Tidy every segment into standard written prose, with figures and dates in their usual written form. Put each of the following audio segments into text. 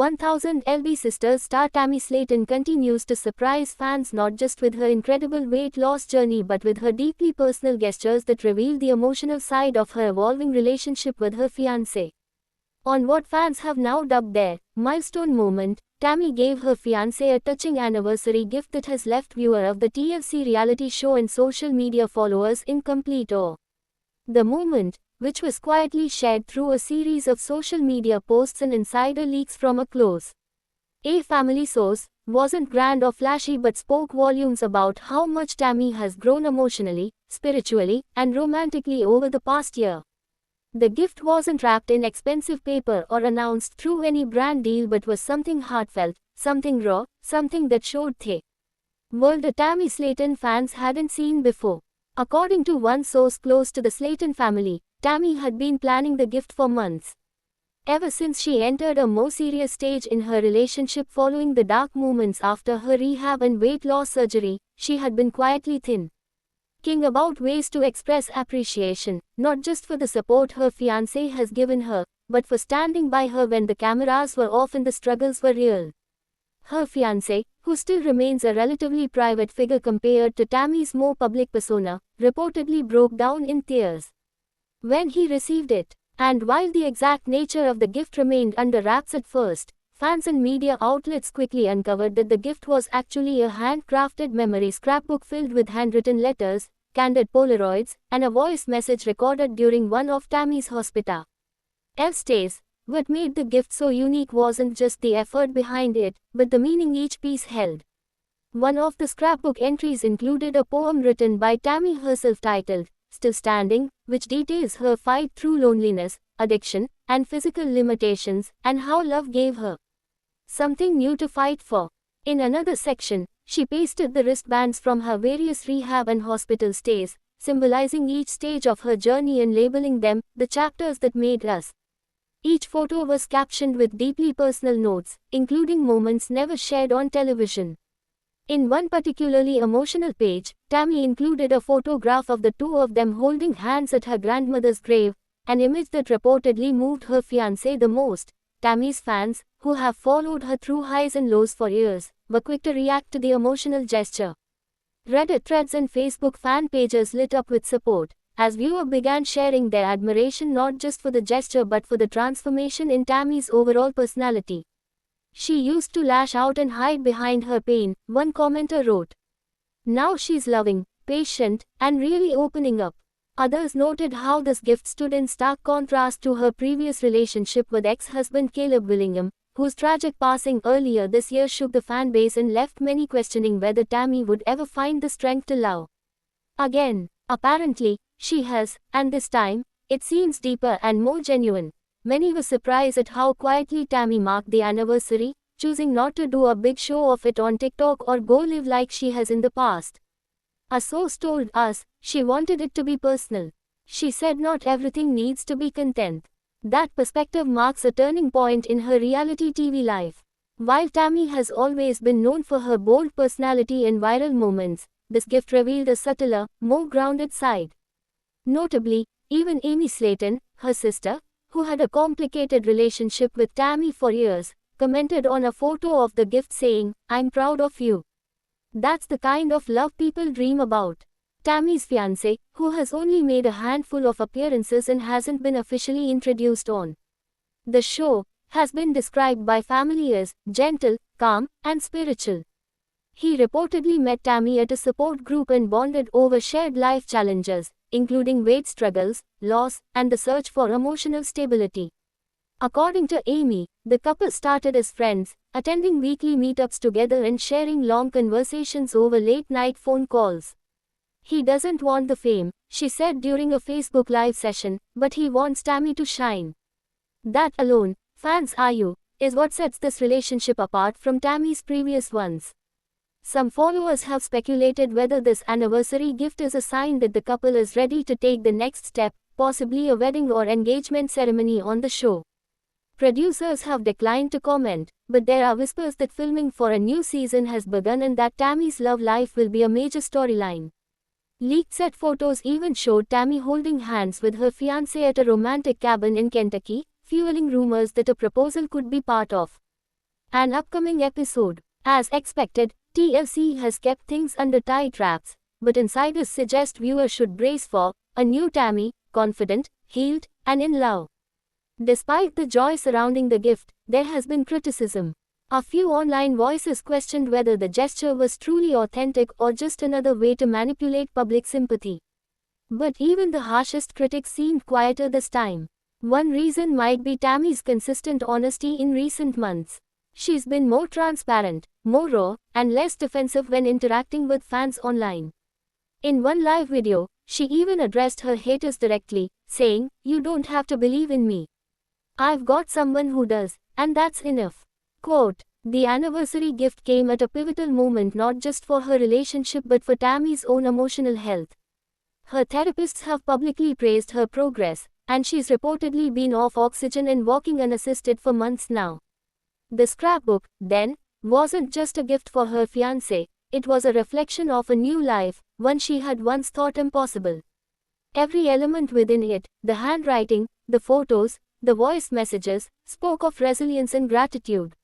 1000 Sisters star Tammy Slaton continues to surprise fans not just with her incredible weight loss journey but with her deeply personal gestures that reveal the emotional side of her evolving relationship with her fiancé. On what fans have now dubbed their milestone moment, Tammy gave her fiancé a touching anniversary gift that has left viewer of the TLC reality show and social media followers in complete awe. The moment, which was quietly shared through a series of social media posts and insider leaks from a close family source, wasn't grand or flashy but spoke volumes about how much Tammy has grown emotionally, spiritually, and romantically over the past year. The gift wasn't wrapped in expensive paper or announced through any brand deal but was something heartfelt, something raw, something that showed the world a Tammy Slaton fans hadn't seen before. According to one source close to the Slaton family, Tammy had been planning the gift for months. Ever since she entered a more serious stage in her relationship following the dark moments after her rehab and weight loss surgery, she had been quietly thinking about ways to express appreciation, not just for the support her fiancé has given her, but for standing by her when the cameras were off and the struggles were real. Her fiancé, who still remains a relatively private figure compared to Tammy's more public persona, reportedly broke down in tears when he received it. And while the exact nature of the gift remained under wraps at first, fans and media outlets quickly uncovered that the gift was actually a handcrafted memory scrapbook filled with handwritten letters, candid Polaroids, and a voice message recorded during one of Tammy's hospital stays. What made the gift so unique wasn't just the effort behind it, but the meaning each piece held. One of the scrapbook entries included a poem written by Tammy herself titled, Still Standing, which details her fight through loneliness, addiction, and physical limitations, and how love gave her something new to fight for. In another section, she pasted the wristbands from her various rehab and hospital stays, symbolizing each stage of her journey and labeling them, the chapters that made us. Each photo was captioned with deeply personal notes, including moments never shared on television. In one particularly emotional page, Tammy included a photograph of the two of them holding hands at her grandmother's grave, an image that reportedly moved her fiancé the most. Tammy's fans, who have followed her through highs and lows for years, were quick to react to the emotional gesture. Reddit threads and Facebook fan pages lit up with support, as viewers began sharing their admiration not just for the gesture but for the transformation in Tammy's overall personality. She used to lash out and hide behind her pain, one commenter wrote. Now she's loving, patient, and really opening up. Others noted how this gift stood in stark contrast to her previous relationship with ex-husband Caleb Willingham, whose tragic passing earlier this year shook the fan base and left many questioning whether Tammy would ever find the strength to love again. Apparently, she has, and this time, it seems deeper and more genuine. Many were surprised at how quietly Tammy marked the anniversary, choosing not to do a big show of it on TikTok or go live like she has in the past. A source told us, she wanted it to be personal. She said not everything needs to be content. That perspective marks a turning point in her reality TV life. While Tammy has always been known for her bold personality and viral moments, this gift revealed a subtler, more grounded side. Notably, even Amy Slaton, her sister, who had a complicated relationship with Tammy for years, commented on a photo of the gift saying, "I'm proud of you." That's the kind of love people dream about. Tammy's fiancé, who has only made a handful of appearances and hasn't been officially introduced on the show, has been described by family as gentle, calm, and spiritual. He reportedly met Tammy at a support group and bonded over shared life challenges, including weight struggles, loss, and the search for emotional stability. According to Amy, the couple started as friends, attending weekly meetups together and sharing long conversations over late-night phone calls. He doesn't want the fame, she said during a Facebook Live session, but he wants Tammy to shine. That alone, fans argue, is what sets this relationship apart from Tammy's previous ones. Some followers have speculated whether this anniversary gift is a sign that the couple is ready to take the next step, possibly a wedding or engagement ceremony on the show. Producers have declined to comment, but there are whispers that filming for a new season has begun and that Tammy's love life will be a major storyline. Leaked set photos even showed Tammy holding hands with her fiancé at a romantic cabin in Kentucky, fueling rumors that a proposal could be part of An upcoming episode. As expected, TLC has kept things under tight wraps, but insiders suggest viewers should brace for a new Tammy, confident, healed, and in love. Despite the joy surrounding the gift, there has been criticism. A few online voices questioned whether the gesture was truly authentic or just another way to manipulate public sympathy. But even the harshest critics seemed quieter this time. One reason might be Tammy's consistent honesty in recent months. She's been more transparent, more raw, and less defensive when interacting with fans online. In one live video, she even addressed her haters directly, saying, "You don't have to believe in me. I've got someone who does, and that's enough." Quote, "The anniversary gift came at a pivotal moment not just for her relationship but for Tammy's own emotional health. Her therapists have publicly praised her progress, and she's reportedly been off oxygen and walking unassisted for months now." The scrapbook, then, wasn't just a gift for her fiancé, it was a reflection of a new life, one she had once thought impossible. Every element within it, the handwriting, the photos, the voice messages, spoke of resilience and gratitude.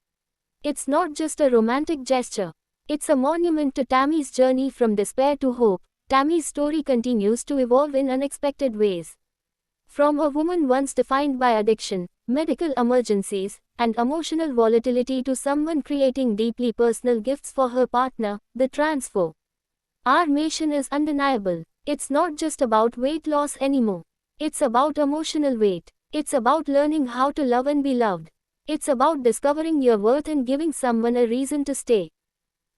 It's not just a romantic gesture. It's a monument to Tammy's journey from despair to hope. Tammy's story continues to evolve in unexpected ways. From a woman once defined by addiction, medical emergencies, and emotional volatility to someone creating deeply personal gifts for her partner, the transformation is undeniable. It's not just about weight loss anymore. It's about emotional weight. It's about learning how to love and be loved. It's about discovering your worth and giving someone a reason to stay.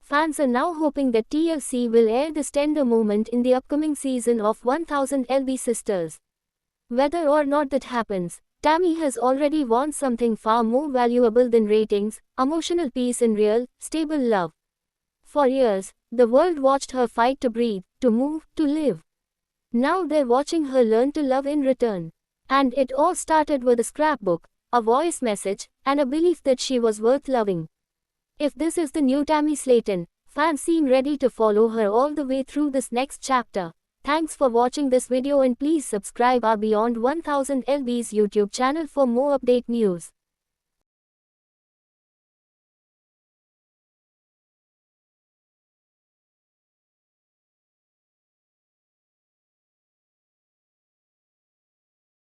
Fans are now hoping that TLC will air this tender moment in the upcoming season of 1000 LB Sisters. Whether or not that happens, Tammy has already won something far more valuable than ratings: emotional peace and real, stable love. For years, the world watched her fight to breathe, to move, to live. Now they're watching her learn to love in return. And it all started with a scrapbook, a voice message, and a belief that she was worth loving. If this is the new Tammy Slaton, fans seem ready to follow her all the way through this next chapter. Thanks for watching this video and please subscribe our Beyond 1000 LB's YouTube channel for more update news.